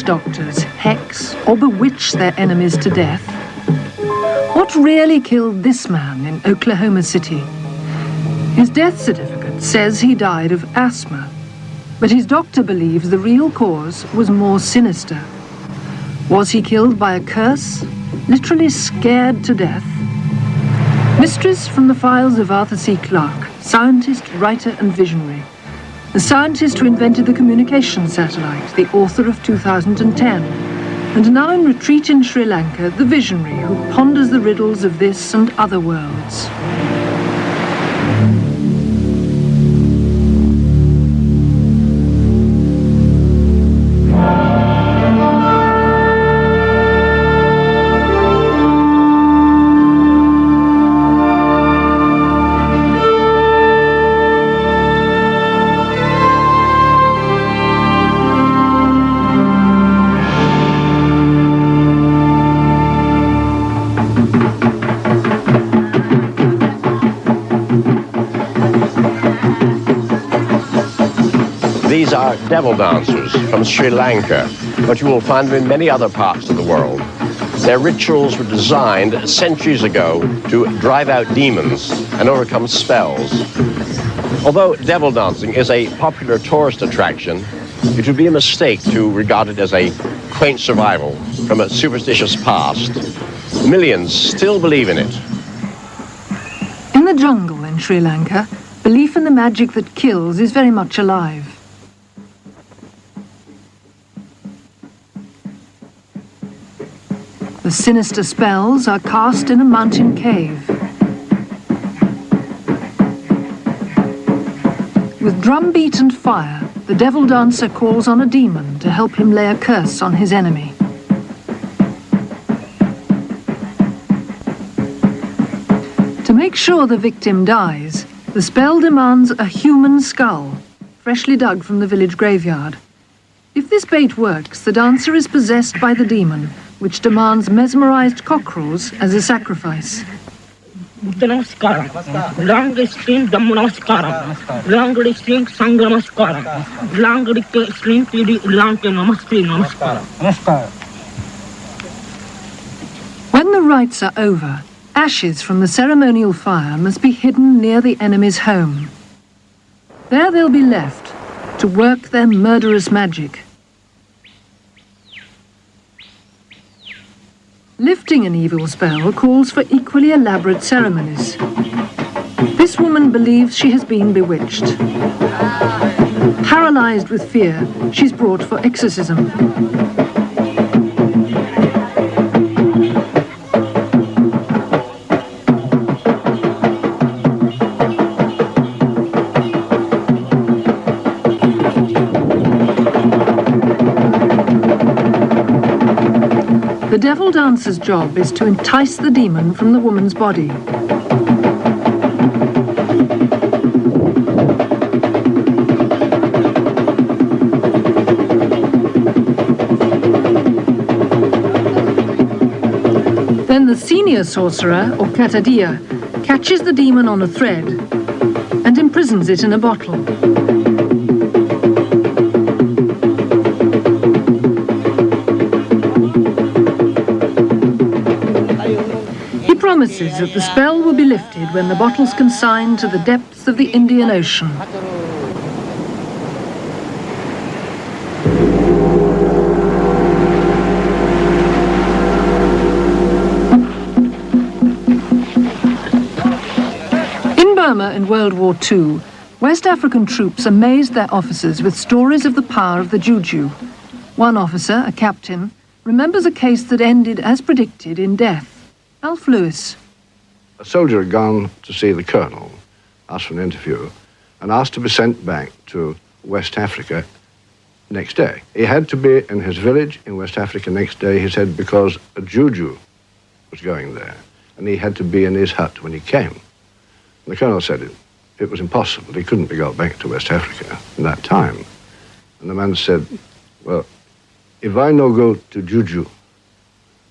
doctors hex or bewitch their enemies to death? What really killed this man in Oklahoma City? His death certificate says he died of asthma, but his doctor believes the real cause was more sinister. Was he killed by a curse, literally scared to death? Mysteries from the files of Arthur C. Clarke, scientist, writer and visionary. The scientist who invented the communication satellite, the author of 2010, and now in retreat in Sri Lanka, the visionary who ponders the riddles of this and other worlds. These are devil dancers from Sri Lanka, but you will find them in many other parts of the world. Their rituals were designed centuries ago to drive out demons and overcome spells. Although devil dancing is a popular tourist attraction, it would be a mistake to regard it as a quaint survival from a superstitious past. Millions still believe in it. In the jungle in Sri Lanka, belief in the magic that kills is very much alive. The sinister spells are cast in a mountain cave. With drumbeat and fire, the devil dancer calls on a demon to help him lay a curse on his enemy. To make sure the victim dies, the spell demands a human skull, freshly dug from the village graveyard. If this bait works, the dancer is possessed by the demon, which demands mesmerized cockerels as a sacrifice. When the rites are over, ashes from the ceremonial fire must be hidden near the enemy's home. There they'll be left to work their murderous magic. Lifting an evil spell calls for equally elaborate ceremonies. This woman believes she has been bewitched. Paralyzed with fear, she's brought for exorcism. The devil dancer's job is to entice the demon from the woman's body. Then the senior sorcerer, or katadiya, catches the demon on a thread and imprisons it in a bottle. Promises that the spell will be lifted when the bottle's consigned to the depths of the Indian Ocean. In Burma in World War II, West African troops amazed their officers with stories of the power of the juju. One officer, a captain, remembers a case that ended as predicted in death. Alf Lewis. A soldier had gone to see the colonel, asked for an interview, and asked to be sent back to West Africa next day. He had to be in his village in West Africa next day, he said, because a juju was going there, and he had to be in his hut when he came. And the colonel said it was impossible. He couldn't be got back to West Africa in that time. And the man said, well, if I no go to juju,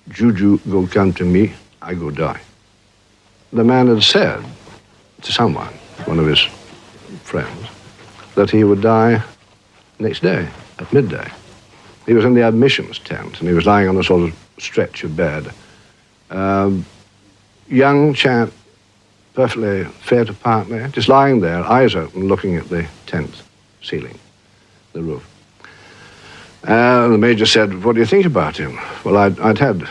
juju go come to me, I go die. The man had said to someone, one of his friends, that he would die next day at midday. He was in the admissions tent, and he was lying on a sort of stretcher bed. Young chap, perfectly fit apparently, just lying there, eyes open, looking at the tent ceiling, the roof. The Major said, "What do you think about him?" Well, I'd had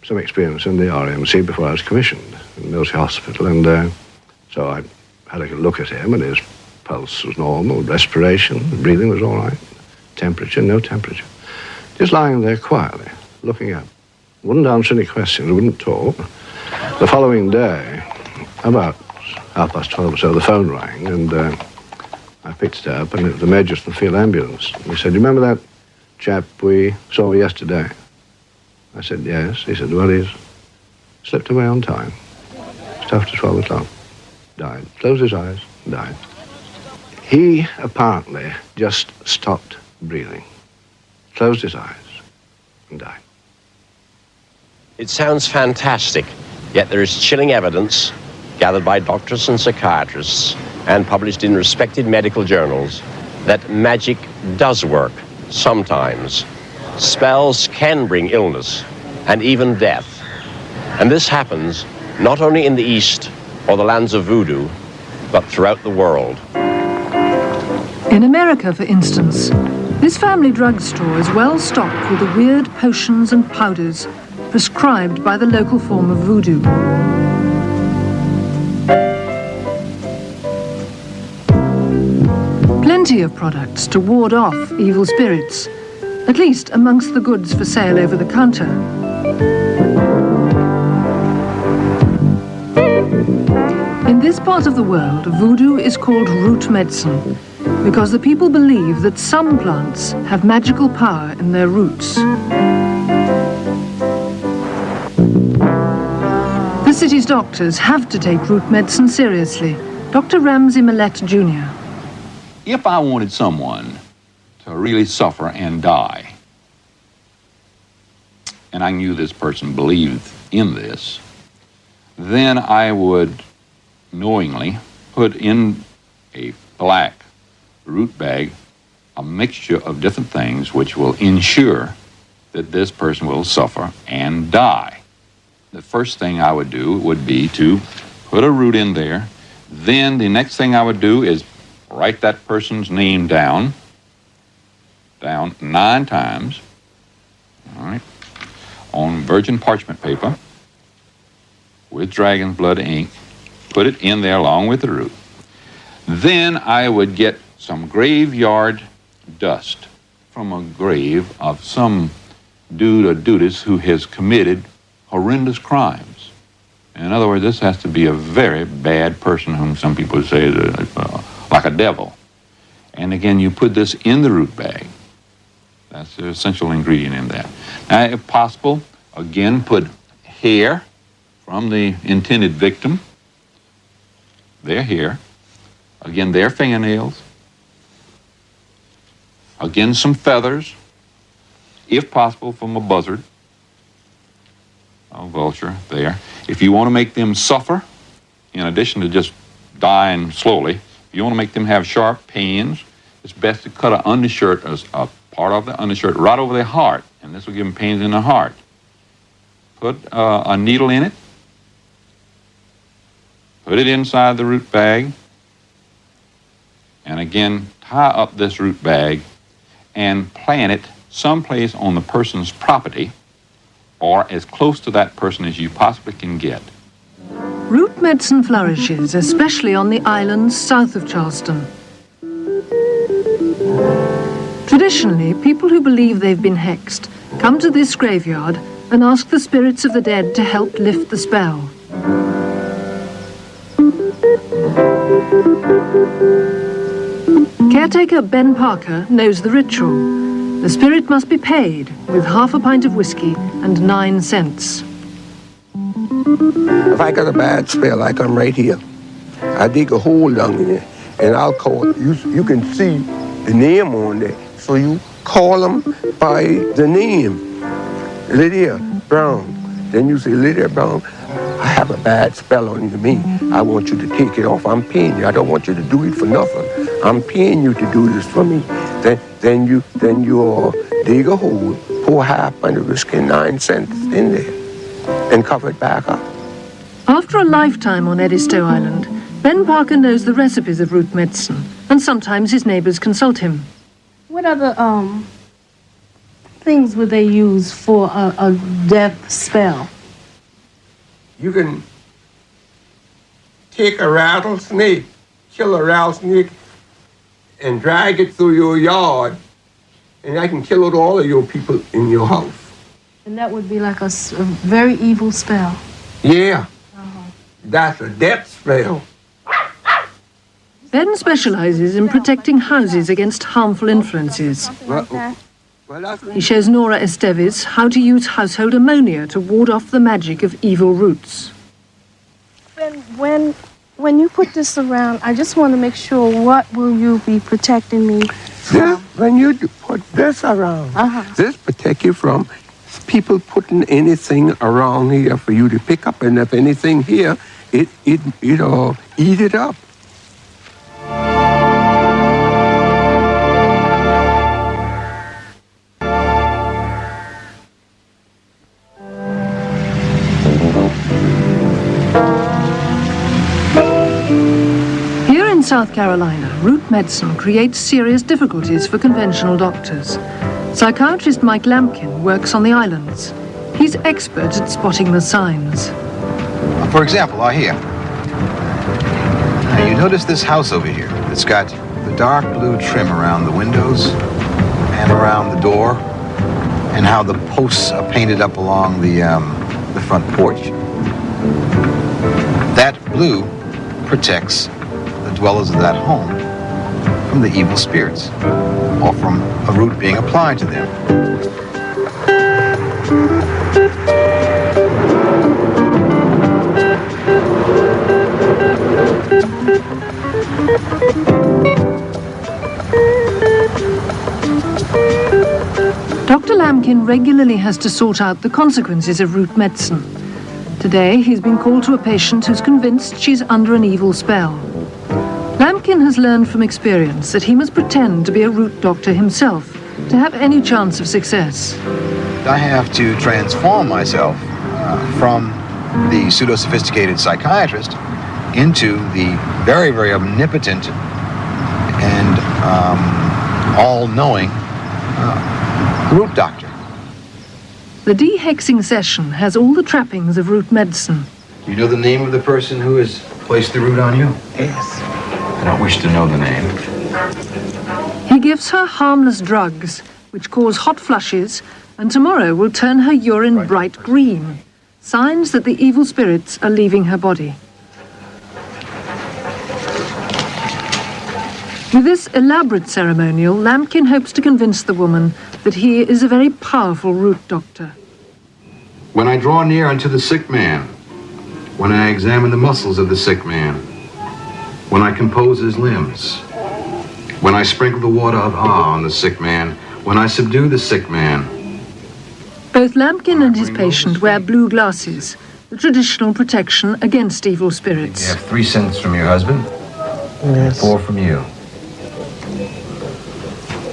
some experience in the RMC before I was commissioned in Military Hospital, and so I had a look at him, and his pulse was normal, respiration, breathing was all right, temperature, no temperature. Just lying there quietly, looking up. Wouldn't answer any questions, wouldn't talk. The following day, about 12:30 or so, the phone rang, and I picked it up, and it was the Major from the field ambulance. He said, "You remember that chap we saw yesterday?" I said, "Yes." He said, "Well, he's slipped away on time. Just after 12 o'clock. Died. Closed his eyes, died." He apparently just stopped breathing, closed his eyes, and died. It sounds fantastic, yet there is chilling evidence gathered by doctors and psychiatrists and published in respected medical journals that magic does work sometimes. Spells can bring illness and even death. And this happens not only in the East or the lands of voodoo, but throughout the world. In America, for instance, this family drugstore is well stocked with the weird potions and powders prescribed by the local form of voodoo. Plenty of products to ward off evil spirits, at least amongst the goods for sale over the counter. In this part of the world, voodoo is called root medicine because the people believe that some plants have magical power in their roots. The city's doctors have to take root medicine seriously. Dr. Ramsey Millett Jr. If I wanted someone to really suffer and die, and I knew this person believed in this, then I would knowingly put in a black root bag a mixture of different things which will ensure that this person will suffer and die. The first thing I would do would be to put a root in there. Then the next thing I would do is write that person's name down 9 times, all right, on virgin parchment paper with dragon's blood ink, put it in there along with the root. Then I would get some graveyard dust from a grave of some dude or dudess who has committed horrendous crimes. In other words, this has to be a very bad person whom some people say is like a devil. And again, you put this in the root bag. That's the essential ingredient in that. Now, if possible, again, put hair from the intended victim, their hair, again, their fingernails, again, some feathers, if possible, from a buzzard, a vulture there. If you want to make them suffer, in addition to just dying slowly, if you want to make them have sharp pains, it's best to cut an undershirt, a part of the undershirt, right over their heart, and this will give them pains in the heart. Put a needle in it, put it inside the root bag, and again, tie up this root bag and plant it someplace on the person's property or as close to that person as you possibly can get. Root medicine flourishes, especially on the islands south of Charleston. Traditionally, people who believe they've been hexed come to this graveyard and ask the spirits of the dead to help lift the spell. Caretaker Ben Parker knows the ritual. The spirit must be paid with half a pint of whiskey and 9 cents. If I got a bad spell, I come right here. I dig a hole down in there, and I'll call. You can see the name on there, so you call them by the name. Lydia Brown. Then you say, Lydia Brown, I have a bad spell on me. I want you to take it off. I'm paying you. I don't want you to do it for nothing. I'm paying you to do this for me. Then you dig a hole, pour half pint of whiskey and 9 cents in there, and cover it back up. After a lifetime on Edisto Island, Ben Parker knows the recipes of root medicine, and sometimes his neighbors consult him. What other things would they use for a death spell? You can take a rattlesnake, kill a rattlesnake, and drag it through your yard, and I can kill out all of your people in your house. And that would be like a very evil spell. Yeah, that's a death spell. Ben specializes in protecting houses against harmful influences. He shows Nora Esteves how to use household ammonia to ward off the magic of evil roots. When you put this around, I just want to make sure, what will you be protecting me from? When you put this around, this protect you from people putting anything around here for you to pick up, and if anything here, it'll eat it up. In South Carolina, root medicine creates serious difficulties for conventional doctors. Psychiatrist Mike Lampkin works on the islands. He's expert at spotting the signs. For example, here. Now, you notice this house over here. It's got the dark blue trim around the windows and around the door, and how the posts are painted up along the front porch. That blue protects the dwellers of that home from the evil spirits, or from a root being applied to them. Dr. Lampkin regularly has to sort out the consequences of root medicine. Today, he's been called to a patient who's convinced she's under an evil spell. Lampkin has learned from experience that he must pretend to be a root doctor himself to have any chance of success. I have to transform myself from the pseudo-sophisticated psychiatrist into the very, very omnipotent and all-knowing root doctor. The dehexing session has all the trappings of root medicine. You know the name of the person who has placed the root on you? Yes. I don't wish to know the name. He gives her harmless drugs, which cause hot flushes, and tomorrow will turn her urine bright green, signs that the evil spirits are leaving her body. With this elaborate ceremonial, Lampkin hopes to convince the woman that he is a very powerful root doctor. When I draw near unto the sick man, when I examine the muscles of the sick man, when I compose his limbs, when I sprinkle the water of on the sick man, when I subdue the sick man. Both Lampkin and his patient wear blue glasses, the traditional protection against evil spirits. You have 3 cents from your husband, Yes. 4 from you.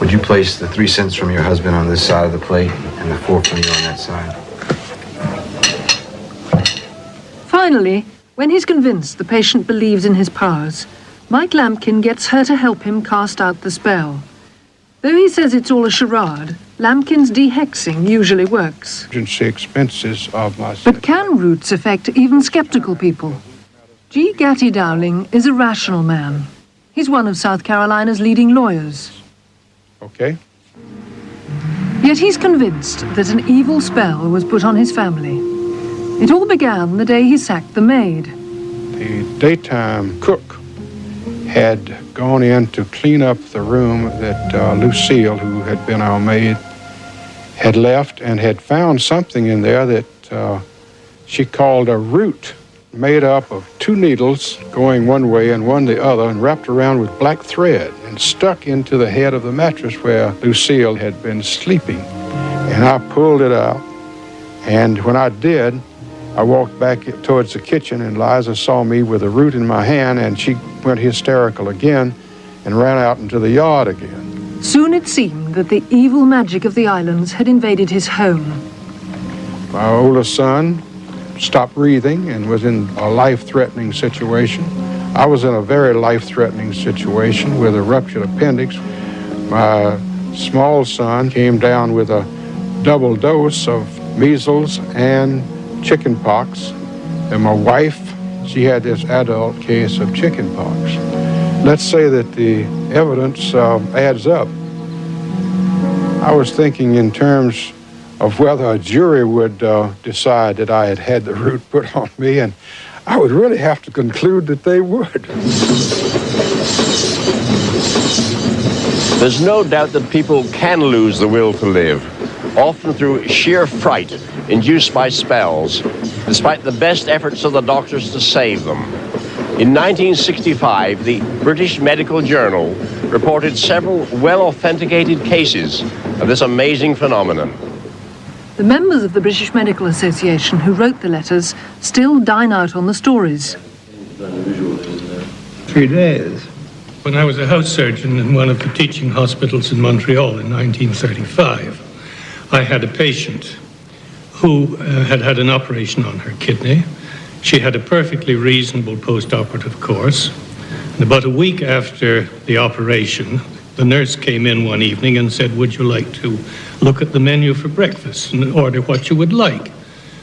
Would you place the 3 cents from your husband on this side of the plate and the 4 from you on that side? Finally, when he's convinced the patient believes in his powers, Mike Lampkin gets her to help him cast out the spell. Though he says it's all a charade, Lampkin's dehexing usually works. Emergency expenses of my... But can roots affect even skeptical people? G. Gatty Dowling is a rational man. He's one of South Carolina's leading lawyers. Okay. Yet he's convinced that an evil spell was put on his family. It all began the day he sacked the maid. The daytime cook had gone in to clean up the room that Lucille, who had been our maid, had left, and had found something in there that she called a root, made up of 2 needles going one way and one the other, and wrapped around with black thread and stuck into the head of the mattress where Lucille had been sleeping. And I pulled it out, and when I did, I walked back towards the kitchen, and Liza saw me with a root in my hand, and she went hysterical again and ran out into the yard again. Soon it seemed that the evil magic of the islands had invaded his home. My oldest son stopped breathing and was in a life-threatening situation. I was in a very life-threatening situation with a ruptured appendix. My small son came down with a double dose of measles and chicken pox. And my wife, she had this adult case of chicken pox. Let's say that the evidence adds up. I was thinking in terms of whether a jury would decide that I had had the root put on me, and I would really have to conclude that they would. There's no doubt that people can lose the will to live, often through sheer fright induced by spells, despite the best efforts of the doctors to save them. In 1965, the British Medical Journal reported several well-authenticated cases of this amazing phenomenon. The members of the British Medical Association who wrote the letters still dine out on the stories. 3 days. When I was a house surgeon in one of the teaching hospitals in Montreal in 1935, I had a patient who had had an operation on her kidney. She had a perfectly reasonable post-operative course. And about a week after the operation, the nurse came in one evening and said, "Would you like to look at the menu for breakfast and order what you would like?"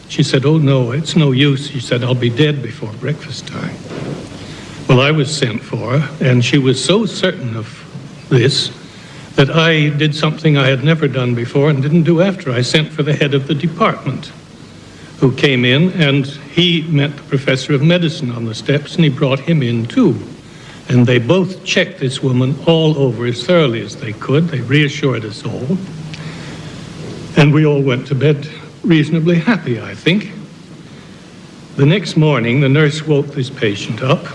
She said, "Oh, no, it's no use." She said, "I'll be dead before breakfast time." Well, I was sent for, and she was so certain of this that I did something I had never done before and didn't do after. I sent for the head of the department, who came in, and he met the professor of medicine on the steps, and he brought him in too. And they both checked this woman all over as thoroughly as they could. They reassured us all. And we all went to bed reasonably happy, I think. The next morning, the nurse woke this patient up,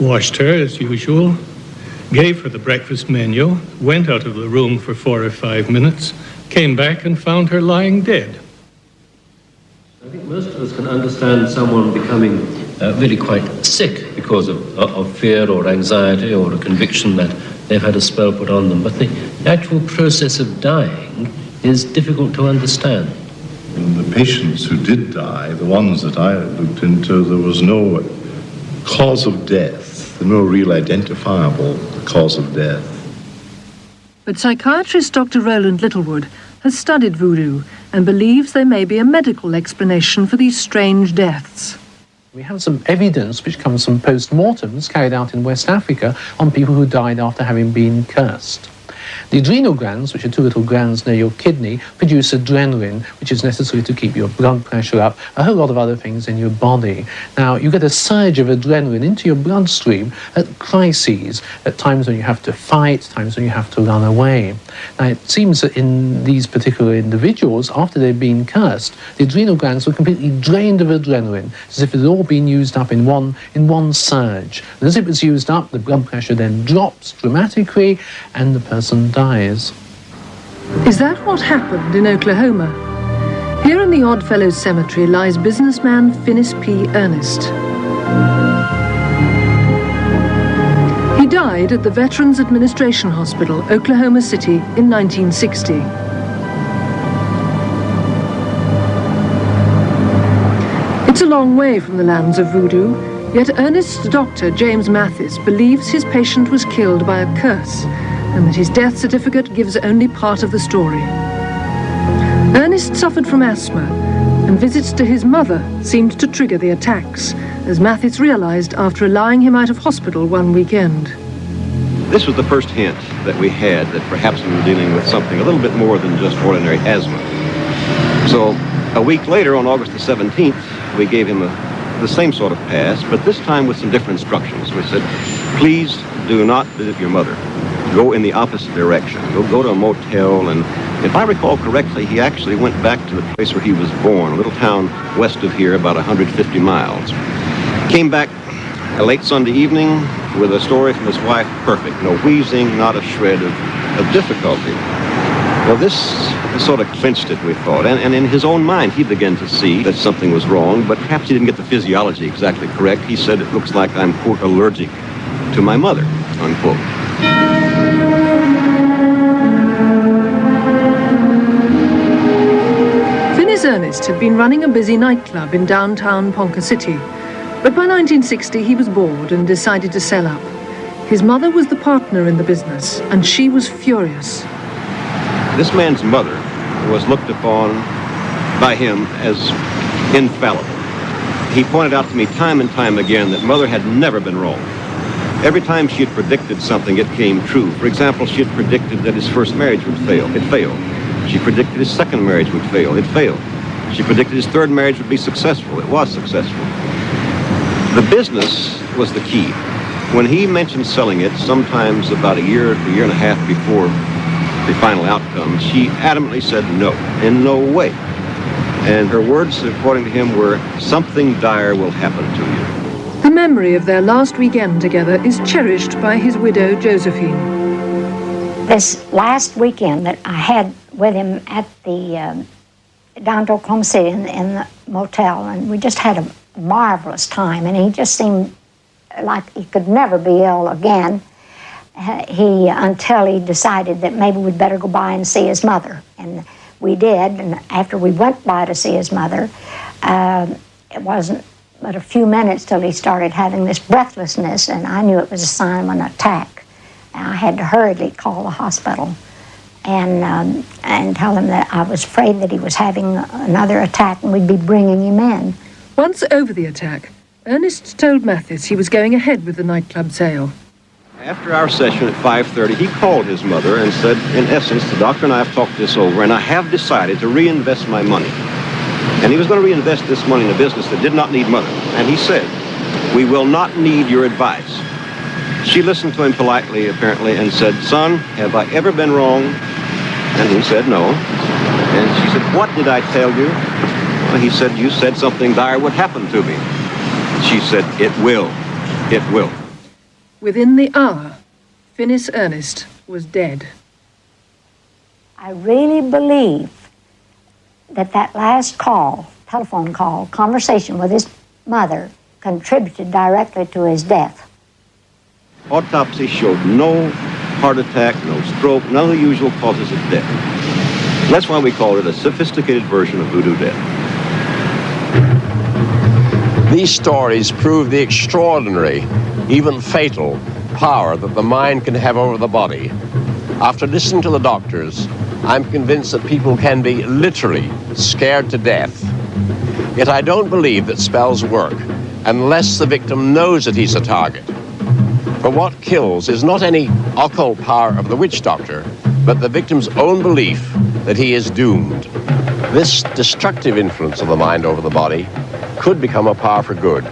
washed her as usual, gave her the breakfast menu, went out of the room for 4 or 5 minutes, came back and found her lying dead. I think most of us can understand someone becoming really quite sick because of fear or anxiety or a conviction that they've had a spell put on them. But the actual process of dying is difficult to understand. In the patients who did die, the ones that I looked into, there was no cause of death, no real identifiable cause of death. But psychiatrist Dr. Roland Littlewood has studied voodoo and believes there may be a medical explanation for these strange deaths. We have some evidence which comes from post-mortems carried out in West Africa on people who died after having been cursed. The adrenal glands, which are 2 little glands near your kidney, produce adrenaline, which is necessary to keep your blood pressure up, a whole lot of other things in your body. Now, you get a surge of adrenaline into your bloodstream at crises, at times when you have to fight, times when you have to run away. Now, it seems that in these particular individuals, after they've been cursed, the adrenal glands were completely drained of adrenaline, as if it had all been used up in one surge. And as it was used up, the blood pressure then drops dramatically, and the person dies. Is that what happened in Oklahoma? Here in the Oddfellows Cemetery lies businessman Finis P. Ernest. He died at the Veterans Administration Hospital, Oklahoma City, in 1960. It's a long way from the lands of voodoo, yet Ernest's doctor, James Mathis, believes his patient was killed by a curse, and that his death certificate gives only part of the story. Ernest suffered from asthma, and visits to his mother seemed to trigger the attacks, as Mathis realized after allowing him out of hospital one weekend. This was the first hint that we had that perhaps we were dealing with something a little bit more than just ordinary asthma. So a week later, on August the 17th, we gave him the same sort of pass, but this time with some different instructions. We said, please do not visit your mother. Go in the opposite direction. Go to a motel, and if I recall correctly, he actually went back to the place where he was born, a little town west of here, about 150 miles. Came back a late Sunday evening with a story from his wife, perfect. No wheezing, not a shred of difficulty. Well, this sort of clinched it, we thought, and in his own mind, he began to see that something was wrong, but perhaps he didn't get the physiology exactly correct. He said, it looks like I'm, quote, allergic to my mother, unquote. had been running a busy nightclub in downtown Ponca City, but by 1960 he was bored and decided to sell up. His mother was the partner in the business, and she was furious. This man's mother was looked upon by him as infallible. He pointed out to me time and time again that Mother had never been wrong. Every time she had predicted something, it came true. For example, she had predicted that his first marriage would fail. It failed. She predicted his second marriage would fail. It failed. She predicted his third marriage would be successful. It was successful. The business was the key. When he mentioned selling it, sometimes about a year and a half before the final outcome, she adamantly said no, in no way. And her words, according to him, were, "Something dire will happen to you." The memory of their last weekend together is cherished by his widow, Josephine. This last weekend that I had with him at the down to Oklahoma City in the motel, and we just had a marvelous time, and he just seemed like he could never be ill again. Until he decided that maybe we'd better go by and see his mother. And we did, and after we went by to see his mother, it wasn't but a few minutes till he started having this breathlessness, and I knew it was a sign of an attack. And I had to hurriedly call the hospital and tell him that I was afraid that he was having another attack and we'd be bringing him in. Once over the attack, Ernest told Mathis he was going ahead with the nightclub sale. After our session at 5:30, he called his mother and said, in essence, the doctor and I have talked this over, and I have decided to reinvest my money. And he was going to reinvest this money in a business that did not need Mother. And he said, "We will not need your advice." She listened to him politely, apparently, and said, "Son, have I ever been wrong?" And he said, "No." And she said, "What did I tell you?" Well, he said, "You said something dire would happen to me." She said, "It will. It will." Within the hour, Finis Ernest was dead. I really believe that last call, telephone call, conversation with his mother contributed directly to his death. Autopsy showed no heart attack, no stroke, none of the usual causes of death. That's why we call it a sophisticated version of voodoo death. These stories prove the extraordinary, even fatal, power that the mind can have over the body. After listening to the doctors, I'm convinced that people can be literally scared to death. Yet I don't believe that spells work unless the victim knows that he's a target. For what kills is not any occult power of the witch doctor, but the victim's own belief that he is doomed. This destructive influence of the mind over the body could become a power for good.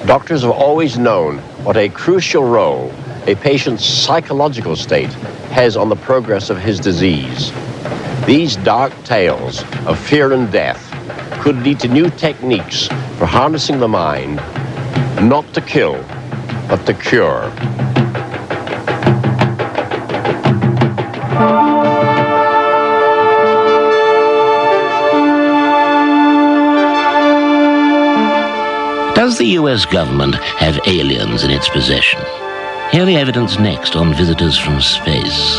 Doctors have always known what a crucial role a patient's psychological state has on the progress of his disease. These dark tales of fear and death could lead to new techniques for harnessing the mind, not to kill, but to cure. Does the U.S. government have aliens in its possession? Hear the evidence next on Visitors from Space.